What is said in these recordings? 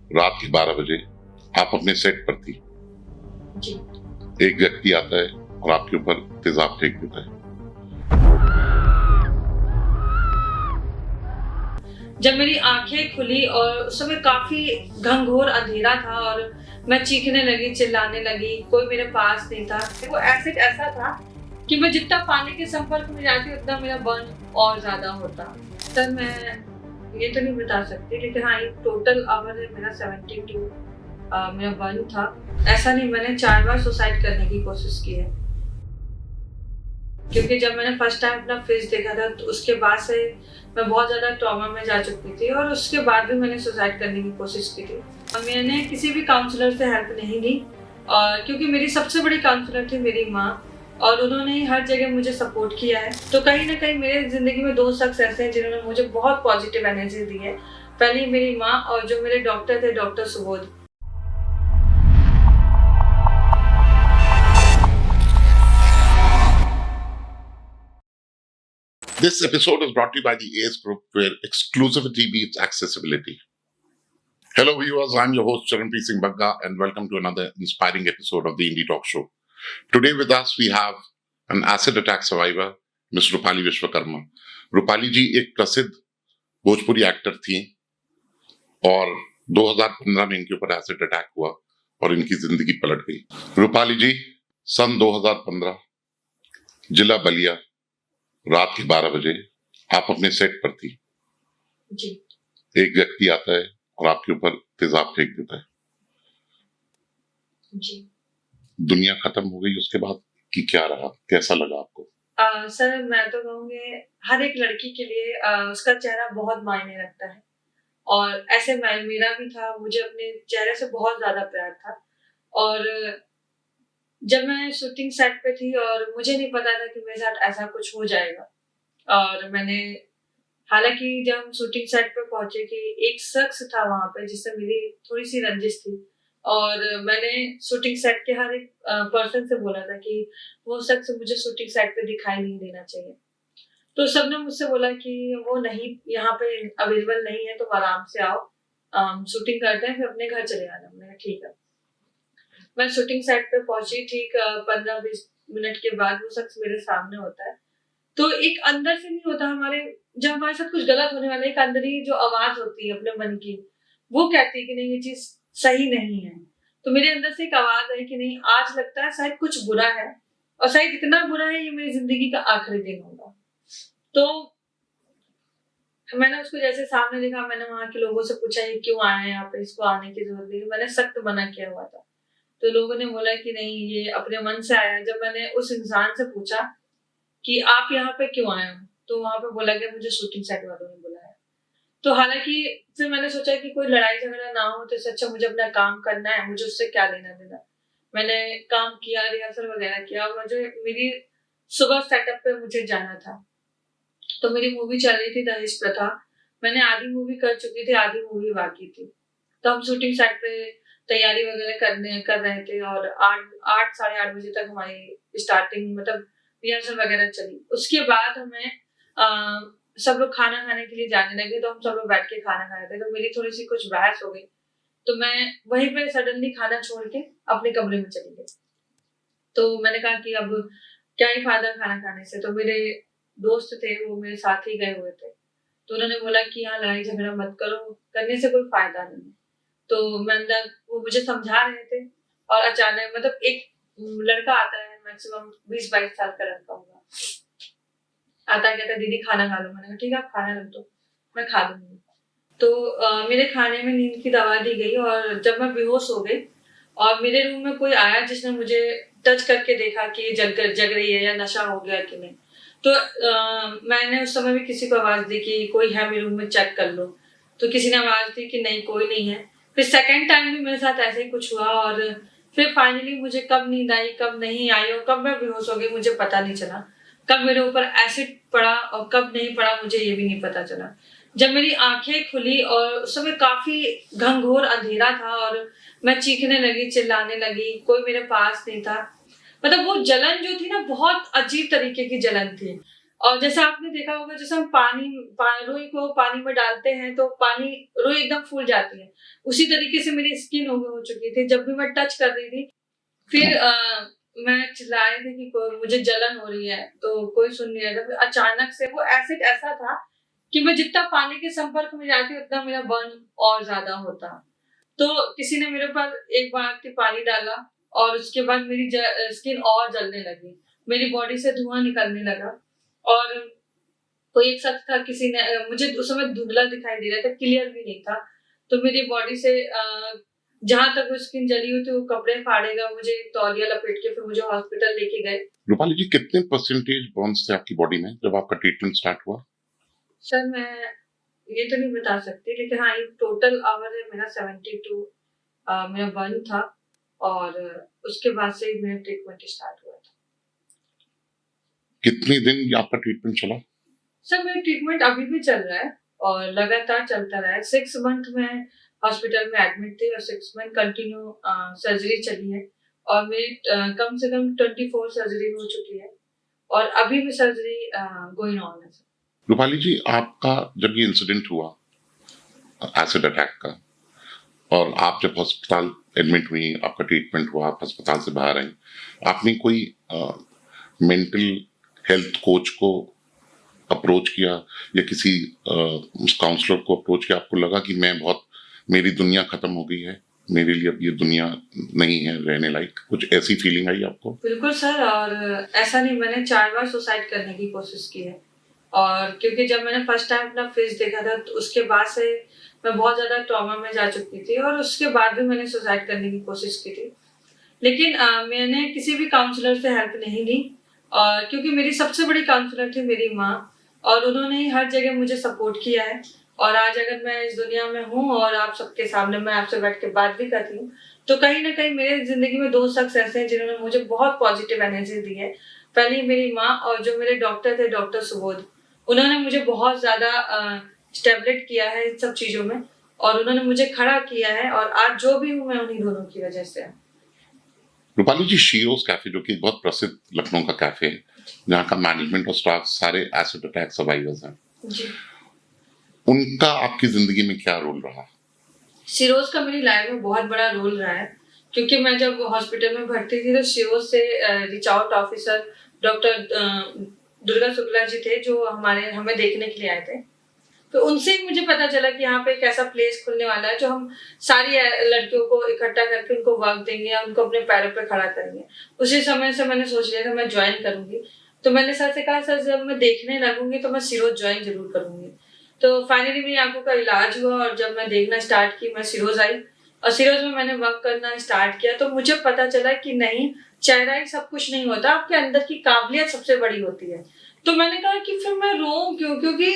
रात के 12 बजे आप अपने सेट पर थी। जी। एक व्यक्ति आता है और आपके ऊपर तेजाब फेंक देता है। जब मेरी आंखें खुली और उस समय काफी घंघोर अंधेरा था और मैं चीखने लगी, चिल्लाने लगी, कोई मेरे पास नहीं था। वो एसिड ऐसा था कि मैं जितना पानी के संपर्क में जाती उतना मेरा बर्न और ज्यादा होता। सर मैं ये तो नहीं बता सकती, लेकिन हाँ एक टोटल आवर है मेरा 72 मेरा बर्न था। ऐसा नहीं, मैंने 4 बार सुसाइड करने की कोशिश की है, क्योंकि जब मैंने फर्स्ट टाइम अपना फेस देखा था तो उसके बाद से मैं बहुत ज़्यादा ट्रॉमा में जा चुकी थी और उसके बाद भी मैंने सुसाइड करने की कोशिश की थी। मैंने किसी भी काउंसलर से हेल्प नहीं ली, और क्योंकि मेरी सबसे बड़ी काउंसलर थी मेरी माँ, और उन्होंने ही हर जगह मुझे सपोर्ट किया है। तो कहीं ना कहीं मेरे ज़िंदगी में 2 शख्स ऐसे हैं जिन्होंने मुझे बहुत पॉजिटिव एनर्जी दी है। पहली मेरी माँ और जो मेरे डॉक्टर थे, doctor Subodh. This episode is brought to you by the ACE Group, where exclusivity beats accessibility. Hello viewers, I'm your host Charanpreet Singh Bagga and welcome to another inspiring episode of the Indie Talk Show. Today with us we have an acid attack survivor, Ms. Rupali Vishwakarma. Rupali ji एक प्रसिद्ध Bhojpuri actor थी और 2015 में इनके ऊपर acid attack हुआ और इनकी जिंदगी पलट गई। रूपाली जी सन 2015 जिला बलिया रात के 12 बजे आप अपने सेट पर थी। जी। एक व्यक्ति आता है और आपके ऊपर तेजाब फेंक देता है। जी। दुनिया खत्म हो गई उसके बाद कि क्या रहा, कैसा लगा आपको? सर मैं तो कहूँगी हर एक लड़की के लिए उसका चेहरा बहुत मायने रखता है, और ऐसे मेरा भी था। मुझे अपने चेहरे से बहुत ज्यादा प्यार था, और जब मैं शूटिंग सेट पे थी और मुझे नहीं पता था कि मेरे साथ ऐसा कुछ हो जाएगा, और मैंने हालांकि जब हम शूटिंग सेट पे पहुंचे कि एक शख्स था वहां पे जिससे मेरी थोड़ी सी रंजिश थी, और मैंने शूटिंग सेट के हर एक पर्सन से बोला था कि वो शख्स मुझे शूटिंग सेट पे दिखाई नहीं देना चाहिए। तो सबने मुझसे बोला कि वो नहीं, यहाँ पे अवेलेबल नहीं है, तुम आराम से आओ, शूटिंग करते हैं, फिर अपने घर चले आना। मैंने कहा ठीक है। मैं शूटिंग सेट पे पहुंची, ठीक 15-20 मिनट के बाद वो शख्स मेरे सामने होता है। तो एक अंदर से नहीं होता, हमारे जब हमारे साथ कुछ गलत होने वाला है, एक अंदर ही जो आवाज होती है अपने मन की, वो कहती है कि नहीं ये चीज सही नहीं है। तो मेरे अंदर से एक आवाज है कि नहीं, आज लगता है शायद कुछ बुरा है, और शायद इतना बुरा है ये मेरी जिंदगी का आखिरी दिन होगा। तो मैंने उसको जैसे सामने देखा, मैंने वहां के लोगों से पूछा ये क्यों आया है यहाँ पे, इसको आने की जरूरत नहीं। मैंने सख्त मना किया हुआ था, तो लोगों ने बोला कि नहीं ये अपने मन से आया। जब मैंने उस इंसान से पूछा कि आप यहाँ पे क्यों आए हो, तो वहां पे बोला गया मुझे शूटिंग सेट वालों ने बुलाया। तो हालांकि फिर मैंने सोचा कि कोई लड़ाई झगड़ा ना हो, तो इससे अच्छा मुझे अपना काम करना है, मुझे उससे क्या लेना देना। मैंने काम किया, रिहर्सल वगैरह किया, मुझे मेरी सुबह सेटअप पे मुझे जाना था। तो मेरी मूवी चल रही थी दहेज प्रथा, मैंने आधी मूवी कर चुकी थी, आधी मूवी बाकी थी। तो हम शूटिंग सेट पे तैयारी वगैरह कर रहे थे, और 8 साढ़े 8 बजे तक हमारी स्टार्टिंग मतलब रिहर्सल वगैरह चली। उसके बाद हमें सब लोग खाना खाने के लिए जाने लगे, तो हम सब लोग बैठ के खाना खा रहे थे। तो मेरी थोड़ी सी कुछ बहस हो गई, तो मैं वहीं पे सडनली खाना छोड़ के अपने कमरे में चली गई। तो मैंने कहा कि अब क्या ही फायदा खाना खाने से। तो मेरे दोस्त थे वो मेरे साथ ही गए हुए थे, तो उन्होंने बोला कि यहाँ लड़ाई झगड़ा मत करो, करने से कोई फायदा नहीं है। तो मैं अंदर, वो मुझे समझा रहे थे, और अचानक मतलब एक लड़का आता है, मैक्सिमम 20-22 साल का लड़का होगा, आता कहता दीदी खाना खा लो। मैंने कहा ठीक है आप खाना रख दो, मैं खा लूंगी। तो मेरे खाने में नींद की दवा दी गई, और जब मैं बेहोश हो गई और मेरे रूम में कोई आया जिसने मुझे टच करके देखा कि जग रही है या नशा हो गया कि नहीं, तो मैंने उस समय भी किसी को आवाज दी कि कोई है मेरे रूम में, चेक कर लो। तो किसी ने आवाज दी कि नहीं कोई नहीं है। फिर सेकेंड टाइम भी मेरे साथ ऐसे ही कुछ हुआ, और फिर फाइनली मुझे कब नींद आई कब नहीं आई और कब मैं बेहोश हो गई मुझे पता नहीं चला। कब मेरे ऊपर एसिड पड़ा और कब नहीं पड़ा मुझे ये भी नहीं पता चला। जब मेरी आंखें खुली और उस समय काफी घंघोर अंधेरा था, और मैं चीखने लगी, चिल्लाने लगी, कोई मेरे पास नहीं था। मतलब वो जलन जो थी ना, बहुत अजीब तरीके की जलन थी। और जैसे आपने देखा होगा, जैसे हम रुई को पानी में डालते हैं तो रुई एकदम फूल जाती है। उसी तरीके से मेरी स्किन हो चुकी थी। जब भी मैं टच कर रही थी, फिर मैं चिल्ला रही थी कि मुझे जलन हो रही है, तो कोई सुन नहीं रहा था। फिर अचानक से वो एसिड ऐसा था कि मैं जितना पानी के संपर्क में जाती उतना मेरा बर्न और ज्यादा होता। तो किसी ने मेरे ऊपर एक बाल्टी पानी डाला और उसके बाद मेरी स्किन और जलने लगी, मेरी बॉडी से धुआं निकलने लगा। और कोई एक शख्स था, किसी ने मुझे उस समय धुंधला दिखाई दे रहा था, क्लियर भी नहीं था। तो मेरी बॉडी से जहां तक वो स्किन जली हुई थी वो कपड़े फाड़ेगा, मुझे तौलिया लपेट के फिर मुझे हॉस्पिटल लेके गए। रूपाली जी, कितने परसेंटेज बर्न्स थे आपकी बॉडी में जब आपका ट्रीटमेंट स्टार्ट हुआ? सर मैं ये तो नहीं बता सकती, लेकिन हाँ, ये टोटल आवर है मेरा 72 मेरा बर्न था। और उसके बाद से ही मेरा ट्रीटमेंट स्टार्ट हुआ था। कितने दिन आपका ट्रीटमेंट चला? सर मेरा ट्रीटमेंट अभी भी चल रहा है और लगातार चलता रहा है। 6 मंथ में हॉस्पिटल में एडमिट थी और 6 मंथ कंटिन्यू सर्जरी चली है। और मेरी कम से कम 24 सर्जरी हो चुकी है और अभी भी सर्जरी गोइंग ऑन है। रूपाली जी, आपका जब ये इंसिडेंट हुआ एसिड अटैक का, और आप जब अस्पताल एडमिट हुई, आपका ट्रीटमेंट हुआ, आप अस्पताल से बाहर आई, आपने कोई मेंटल हेल्थ कोच को अप्रोच किया या किसी काउंसलर को अप्रोच किया? आपको लगा कि मेरी दुनिया खत्म हो गई है, मेरे लिए अब ये दुनिया नहीं है रहने लायक? कुछ ऐसी फीलिंग आई आपको? बिल्कुल सर, और ऐसा नहीं, मैंने 4 बार सुसाइड करने की कोशिश की है। और क्योंकि जब मैंने फर्स्ट टाइम अपना फेस देखा था तो उसके बाद से मैं बहुत ज्यादा ट्रॉमा में जा चुकी थी और उसके बाद भी मैंने सुसाइड करने की कोशिश की थी। लेकिन मैंने किसी भी काउंसलर से हेल्प नहीं ली, और क्योंकि मेरी सबसे बड़ी काउंसलर थी मेरी माँ, और उन्होंने ही हर जगह मुझे सपोर्ट किया है। और आज अगर मैं इस दुनिया में हूँ और आप सबके सामने मैं आपसे बैठ के बात भी करती हूँ, तो कहीं ना कहीं मेरे जिंदगी में 2 शख्स ऐसे हैं जिन्होंने मुझे बहुत पॉजिटिव एनर्जी दी है। पहली मेरी माँ, और जो मेरे डॉक्टर थे, डॉक्टर सुबोध, उन्होंने मुझे बहुत ज्यादा स्टेबलेट किया है इन सब चीजों में, और उन्होंने मुझे खड़ा किया है। और आज जो भी हूँ मैं उन्हीं दोनों की वजह से। रूपाली जी, शीरोज कैफे, जो कि बहुत प्रसिद्ध लखनऊ का कैफे है, जहाँ का मैनेजमेंट और स्टाफ सारे एसिड अटैक सर्वाइवर्स हैं, जी। उनका आपकी जिंदगी में क्या रोल रहा? शिरोज का मेरी लाइफ में बहुत बड़ा रोल रहा है, क्योंकि मैं जब हॉस्पिटल में भर्ती थी तो शिरोज से reach out officer doctor Durga Shukla ji थे, जो हमें देखने के लिए आए थे। तो उनसे ही मुझे पता चला कि यहाँ पे एक ऐसा प्लेस खुलने वाला है जो हम सारी लड़कियों को इकट्ठा करके उनको वर्क देंगे या उनको अपने पैरों पे खड़ा करेंगे। उसी समय से मैंने सोच लिया था मैं ज्वाइन करूंगी। तो मैंने सर से कहा, सर जब मैं देखने लगूंगी तो मैं सिरोज ज्वाइन जरूर करूंगी। तो फाइनली मेरी आंखों का इलाज हुआ और जब मैं देखना स्टार्ट की, मैं सिरोज आई और सिरोज में मैंने वर्क करना स्टार्ट किया। तो मुझे पता चला कि नहीं, चेहरा ही सब कुछ नहीं होता, आपके अंदर की काबिलियत सबसे बड़ी होती है। तो मैंने कहा कि फिर मैं रोऊं क्यों, क्योंकि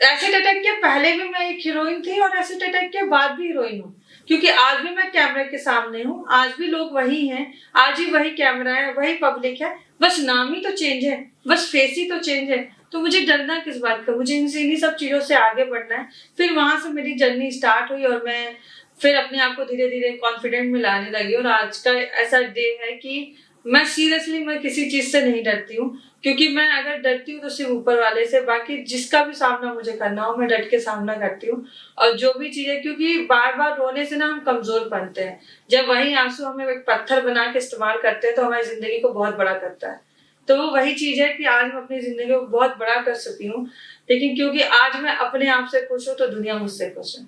एसिड अटैक के पहले भी मैं एक हीरोइन थी और एसिड अटैक के बाद भी हीरोइन हूँ, क्योंकि आज भी मैं कैमरे के सामने हूँ, आज भी लोग वही हैं, आज ही वही कैमरा है, वही पब्लिक है, बस नाम ही तो चेंज है, बस फेस ही तो चेंज है। तो मुझे डरना किस बात का, मुझे इन्हीं सब चीजों से आगे बढ़ना है। फिर वहां से मेरी जर्नी स्टार्ट हुई और मैं फिर अपने आप को धीरे धीरे कॉन्फिडेंट में लाने लगी। और आज का ऐसा डे है कि मैं सीरियसली मैं किसी चीज से नहीं डरती हूँ, क्योंकि मैं अगर डरती हूँ तो सिर्फ ऊपर वाले से, बाकी जिसका भी सामना मुझे करना हो मैं डट के सामना करती हूँ। और जो भी चीज है, क्योंकि बार बार रोने से ना हम कमजोर बनते हैं, जब वही आंसू हमें एक पत्थर बना के इस्तेमाल करते हैं तो हमारी जिंदगी को बहुत बड़ा करता है। तो वो वही चीज है कि आज मैं अपनी जिंदगी को बहुत बड़ा कर सकती हूँ, लेकिन क्योंकि आज मैं अपने आप से खुश हूँ तो दुनिया मुझसे खुश है।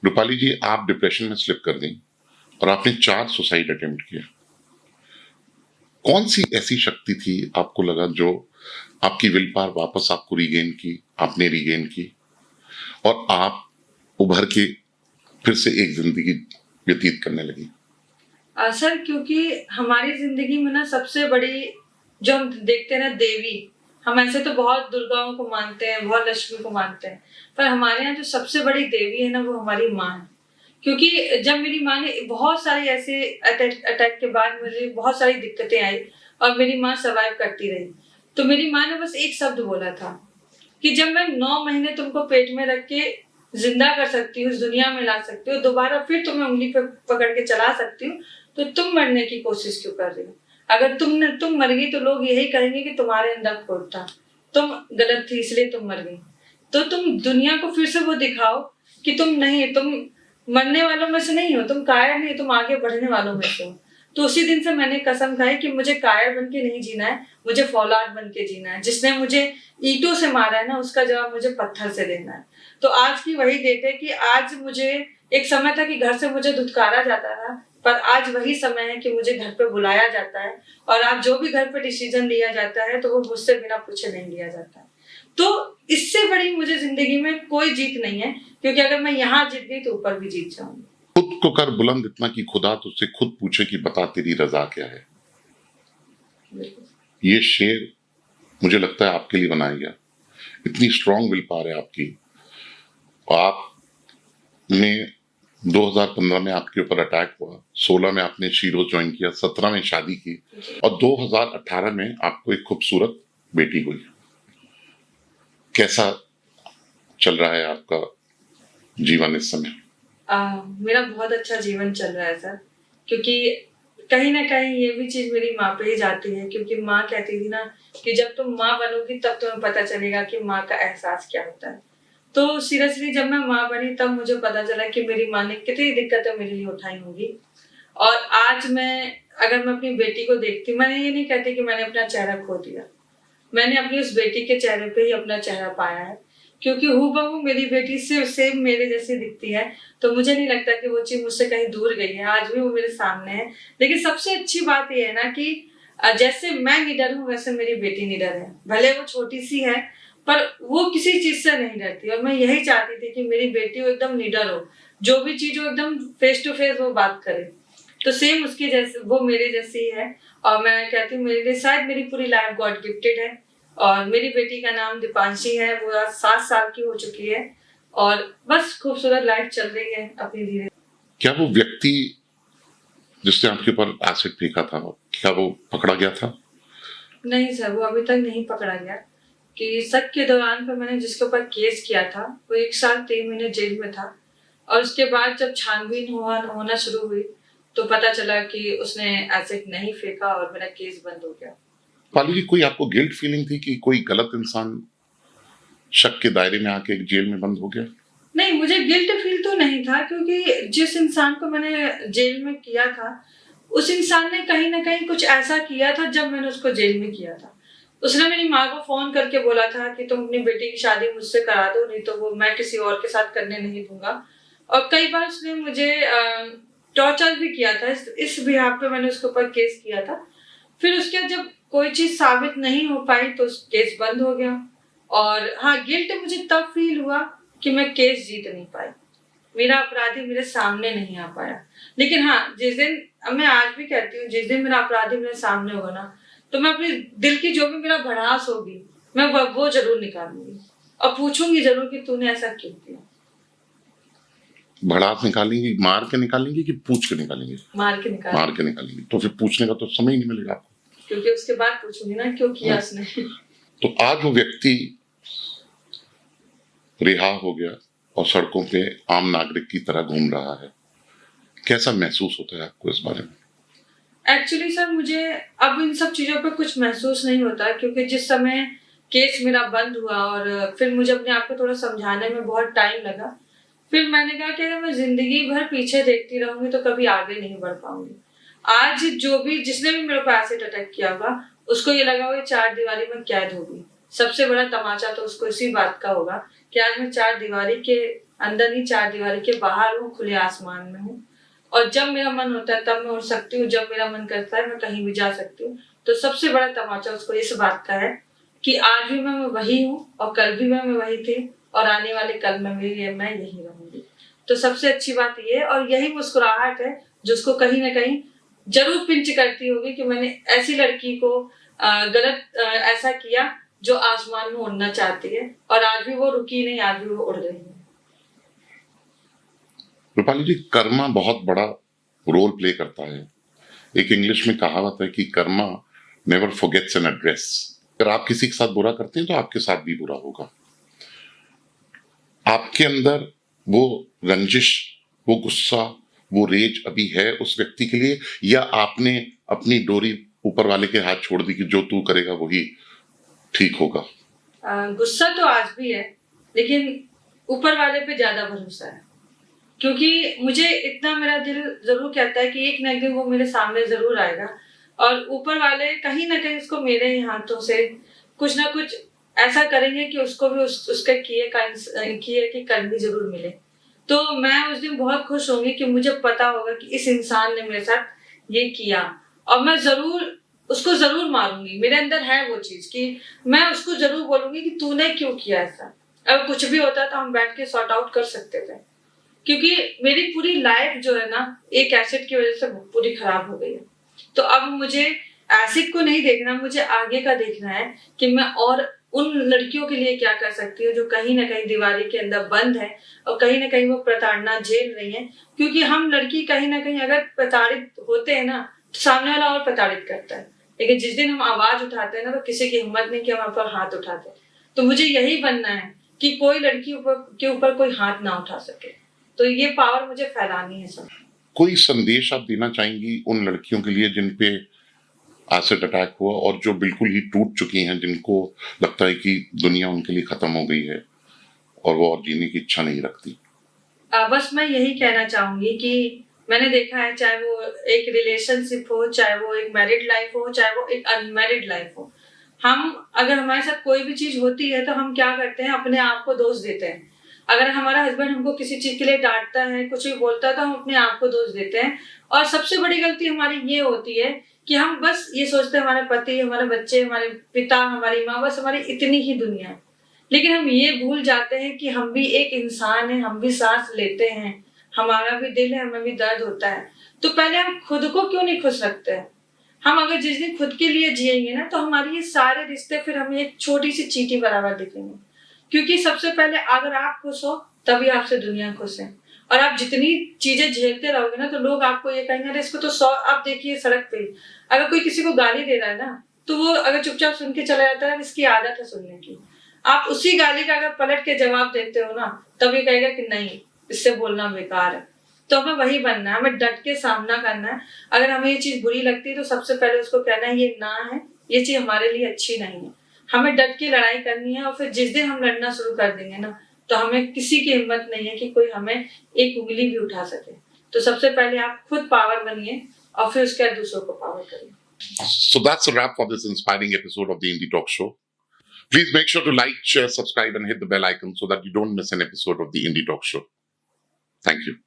रूपाली जी, आप डिप्रेशन में स्लिप कर गई और आपने 4 सुसाइड अटेम्प्ट किया। कौन सी ऐसी शक्ति थी, आपको लगा, जो आपकी विल पावर वापस आपको रीगेन की, आपने रीगेन की और आप उभर के फिर से एक जिंदगी व्यतीत करने लगी? सर क्योंकि हमारी जिंदगी में ना सबसे बड़ी जो हम देखते हैं ना देवी, हम ऐसे तो बहुत दुर्गाओं को मानते हैं, बहुत लक्ष्मी को मानते हैं, पर हमारे यहाँ जो सबसे बड़ी देवी है ना वो हमारी माँ है। क्योंकि जब मेरी माँ ने बहुत सारी ऐसे अटैक के बाद मुझे बहुत सारी दिक्कतें आई और मेरी माँ सर्वाइव करती रही, तो मेरी माँ ने बस एक शब्द बोला था कि जब मैं 9 महीने तुमको पेट में रख के जिंदा कर सकती हूँ, इस दुनिया में ला सकती हूँ, दोबारा फिर तुम्हें उंगली पे पकड़ के चला सकती हूँ, तो तुम मरने की कोशिश क्यों कर रही हो? अगर तुम मर गई तो लोग यही कहेंगे कि तुम्हारे अंदर खोट था, तुम गलत थी इसलिए तुम मर गई। तो तुम दुनिया को फिर से वो दिखाओ कि तुम मरने वालों में से नहीं हो, तुम कायर नहीं, तुम आगे बढ़ने वालों में से हो। तो उसी दिन से मैंने कसम खाई कि मुझे कायर बन के नहीं जीना है, मुझे फौलाद बन के जीना है। जिसने मुझे ईंटों से मारा है ना, उसका जवाब मुझे पत्थर से देना है। तो आज की वही डेट है कि आज मुझे, एक समय था कि घर से मुझे धुतकारा जाता था, पर आज वही समय है कि मुझे घर पे बुलाया जाता है, और आज जो भी घर पे डिसीजन लिया जाता है तो वो मुझसे बिना पूछे नहीं लिया जाता है। तो इससे बड़ी मुझे जिंदगी में कोई जीत नहीं है, क्योंकि अगर मैं यहाँ जीत गई तो ऊपर भी जीत जाऊंगी। खुद को कर बुलंद इतना कि खुदा तुझसे खुद पूछे कि बता तेरी रजा क्या है। ये शेर मुझे लगता है आपके लिए बनाया गया। इतनी स्ट्रांग विल पावर है आपकी। आपने 2015 में आपके ऊपर अटैक हुआ, 16 में आपने शीरो ज्वाइन किया, 17 में शादी की, और 2018 में आपको एक खूबसूरत बेटी हुई। कैसा चल रहा है आपका जीवन इस समय? मेरा बहुत अच्छा जीवन चल रहा है सर, क्योंकि कहीं ना कहीं ये भी चीज मेरी माँ पे ही जाती है, क्योंकि माँ कहती थी ना कि जब तुम माँ बनोगी तब तुम्हें पता चलेगा कि माँ का एहसास क्या होता है। तो सीरियसली जब मैं माँ बनी तब मुझे पता चला कि मेरी माँ ने कितनी दिक्कतें मेरे लिए उठाई होंगी। और आज अगर मैं अपनी बेटी को देखती, मैंने ये नहीं कहती कि मैंने अपना चेहरा खो दिया, मैंने अपनी उस बेटी के चेहरे पे ही अपना चेहरा पाया है, क्योंकि हूबहू मेरी बेटी से सेम मेरे जैसी दिखती है। तो मुझे नहीं लगता कि वो चीज मुझसे कहीं दूर गई है, आज भी वो मेरे सामने है। लेकिन सबसे अच्छी बात ये है ना कि जैसे मैं निडर हूँ वैसे मेरी बेटी निडर है। भले वो छोटी सी है पर वो किसी चीज से नहीं डरती, और मैं यही चाहती थी कि मेरी बेटी वो एकदम निडर हो, जो भी चीज हो एकदम फेस टू फेस वो बात करे। तो सेम उसकी जैसे वो मेरे जैसी है। और मैं कहती हूँ मेरे लिए शायद मेरी पूरी लाइफ गॉड गिफ्टेड है। और मेरी बेटी का नाम दीपांशी है, वो आज 7 साल की हो चुकी है, और बस खूबसूरत लाइफ चल रही है अपनी धीरे। क्या वो व्यक्ति जिसने आपके ऊपर एसिड फेंका था, क्या वो पकड़ा गया था? नहीं सर, वो अभी तक नहीं पकड़ा गया। कि शक के दौरान पर मैंने जिसके ऊपर केस किया था वो 1 साल 3 महीने जेल में था, और उसके बाद जब छानबीन होना शुरू हुई तो पता चला कि उसने एसिड नहीं फेंका और मेरा केस बंद हो गया। पाली जी, कोई आपको गिल्ट फीलिंग थी कि कोई गलत इंसान शक के दायरे में आके जेल में बंद हो गया? नहीं, मुझे गिल्ट फील तो नहीं था, क्योंकि जिस इंसान को मैंने जेल में किया था उस इंसान ने कहीं ना कहीं कुछ ऐसा किया था जब मैंने उसको जेल में किया था। उसने मेरी माँ को फोन करके बोला था कि तुम अपनी बेटी की शादी मुझसे करा दो, नहीं तो वो मैं किसी और के साथ करने नहीं दूंगा। और कई बार उसने मुझे टॉर्चर भी किया था, इस बिहाफ पे मैंने उसके ऊपर केस किया था। फिर उसके बाद जब कोई चीज साबित नहीं हो पाई तो केस बंद हो गया। और हाँ, गिल्ट मुझे तब फील हुआ कि मैं केस जीत नहीं पाई, मेरा अपराधी मेरे सामने नहीं आ पाया। लेकिन हाँ, जिस दिन, अब मैं आज भी कहती हूँ, जिस दिन मेरा अपराधी मेरे सामने होगा ना, तो मैं अपने दिल की जो भी मेरा भड़ास होगी मैं वो जरूर निकालूंगी और पूछूंगी जरूर कि तूने ऐसा क्यों किया। भड़ास निकालेंगी, मार के निकालेंगी कि पूछ के निकालेंगी? मार के निकालेंगी। तो फिर पूछने का तो समय ही नहीं मिलेगा आपको, क्योंकि उसके बाद पूछूंगी ना क्यों किया उसने। तो आज वो व्यक्ति रिहा हो गया और सड़कों पे आम नागरिक की तरह घूम रहा है, कैसा महसूस होता है आपको इस बारे में? एक्चुअली सर, मुझे अब इन सब चीजों पे कुछ महसूस नहीं होता, क्योंकि जिस समय केस मेरा बंद हुआ और फिर मुझे अपने आप को थोड़ा समझाने में बहुत टाइम लगा। फिर मैंने कहा कि अगर मैं जिंदगी भर पीछे देखती रहूंगी तो कभी आगे नहीं बढ़ पाऊंगी। आज जिसने भी मेरे को एसिड अटैक किया होगा उसको ये लगा होगा 4 दीवारी में कैद होगी। सबसे बड़ा तमाचा तो उसको इसी बात का होगा कि आज मैं 4 दीवारी के अंदर नहीं, 4 दीवारी के बाहर हूँ, खुले आसमान में हूँ। और जब मेरा मन होता है तब मैं उड़ सकती हूँ, जब मेरा मन करता है मैं कहीं भी जा सकती हूँ। तो सबसे बड़ा तमाचा उसको इस बात का है कि आज भी मैं वही हूँ और कल भी मैं वही थी और आने वाले कल में भी मैं यही रहूंगी। तो सबसे अच्छी बात ये है, और यही मुस्कुराहट है जो उसको कहीं ना कहीं जरूर पिंच करती होगी कि मैंने ऐसी लड़की को गलत ऐसा किया जो आसमान में उड़ना चाहती है, और आज भी वो रुकी नहीं, आज भी वो उड़ रही है। रूपाली जी, कर्मा बहुत बड़ा रोल प्ले करता है। एक इंग्लिश में कहावत है कि Karma never forgets an address. अगर आप किसी के साथ बुरा करते हैं तो आपके साथ भी बुरा होगा। आपके अंदर वो रंजिश, वो गुस्सा, वो रेज अभी है उस व्यक्ति के लिए, या आपने अपनी डोरी ऊपर वाले के हाथ छोड़ दी कि जो तू करेगा वही ठीक होगा? गुस्सा तो आज भी है, लेकिन ऊपर वाले पे ज्यादा भरोसा है, क्योंकि मुझे इतना मेरा दिल जरूर कहता है कि एक ना एक दिन वो मेरे सामने जरूर आएगा, और ऊपर वाले कहीं ना कहीं उसको मेरे ही हाथों से कुछ ना कुछ ऐसा करेंगे कि उसको भी उसके किए की कर्मी जरूर मिले। तो मैं उस दिन बहुत खुश होंगी कि मुझे पता होगा कि इस इंसान ने मेरे साथ ये किया, और मैं जरूर उसको जरूर मारूंगी। मेरे अंदर है वो चीज कि मैं उसको जरूर बोलूंगी कि तूने क्यों किया ऐसा। अगर कुछ भी होता तो हम बैठ के सॉर्ट आउट कर सकते थे, क्योंकि मेरी पूरी लाइफ जो है ना एक एसिड की वजह से पूरी खराब हो गई है। तो अब मुझे एसिड को नहीं देखना, मुझे आगे का देखना है कि मैं और उन लड़कियों के लिए क्या कर सकती हूँ जो कहीं ना कहीं दीवारी के अंदर बंद है और कहीं ना कहीं वो प्रताड़ना झेल रही है। क्योंकि हम लड़की कहीं ना कहीं अगर प्रताड़ित होते हैं ना तो सामने वाला और प्रताड़ित करता है, लेकिन जिस दिन हम आवाज उठाते हैं ना तो किसी की हिम्मत नहीं कि हम ऊपर हाथ उठाते हैं। तो मुझे यही बनना है कि कोई लड़की के ऊपर कोई हाथ ना उठा सके। तो ये पावर मुझे फैलानी है सब। कोई संदेश आप देना चाहेंगी उन लड़कियों के लिए जिन पे एसिड अटैक हुआ और जो बिल्कुल ही टूट चुकी हैं, जिनको लगता है कि दुनिया उनके लिए खत्म हो गई है और वो और जीने की इच्छा नहीं रखती? बस मैं यही कहना चाहूंगी कि मैंने देखा है, चाहे वो एक रिलेशनशिप हो, चाहे वो एक मैरिड लाइफ हो, चाहे वो एक अनमैरिड लाइफ हो, हम अगर हमारे साथ कोई भी चीज होती है तो हम क्या करते हैं, अपने आप को दोष देते हैं। अगर हमारा हस्बैंड हमको किसी चीज के लिए डांटता है, कुछ भी बोलता है, तो हम अपने आप को दोष देते हैं। और सबसे बड़ी गलती हमारी ये होती है कि हम बस ये सोचते हैं हमारे पति, हमारे बच्चे, हमारे पिता, हमारी माँ, बस हमारी इतनी ही दुनिया है। लेकिन हम ये भूल जाते हैं कि हम भी एक इंसान हैं, हम भी सांस लेते हैं, हमारा भी दिल है, हमें भी दर्द होता है। तो पहले हम खुद को क्यों नहीं खुश रखते हैं? हम अगर जिस दिन खुद के लिए जिएंगे ना तो हमारे ये सारे रिश्ते फिर हमें एक छोटी सी चींटी बराबर दिखेंगे। क्योंकि सबसे पहले अगर आप खुश हो तभी आपसे दुनिया खुश है। और आप जितनी चीजें झेलते रहोगे ना तो लोग आपको ये कहेंगे, अरे इसको तो 100। आप देखिए सड़क पे अगर कोई किसी को गाली दे रहा है ना तो वो अगर चुपचाप सुन के चला जाता है, इसकी आदत है सुनने की। आप उसी गाली का अगर पलट के जवाब देते हो ना तब ये कहेगा कि नहीं, इससे बोलना बेकार है। तो हमें वही बनना है, हमें डट के सामना करना है। अगर हमें ये चीज बुरी लगती है तो सबसे पहले उसको कहना है ये ना है, ये चीज हमारे लिए अच्छी नहीं है। हमें डट के लड़ाई करनी है, और फिर जिस दिन हम लड़ना शुरू कर देंगे ना तो हमें किसी की हिम्मत नहीं है कि कोई हमें एक उंगली भी उठा सके। तो सबसे पहले आप खुद पावर बनिए और फिर उसके बाद दूसरों को पावर करिए। So that's a wrap for this inspiring episode of the Indie Talk Show. Please make sure to like, share, subscribe, and hit the bell icon so that you don't miss an episode of the Indie Talk Show. Thank you.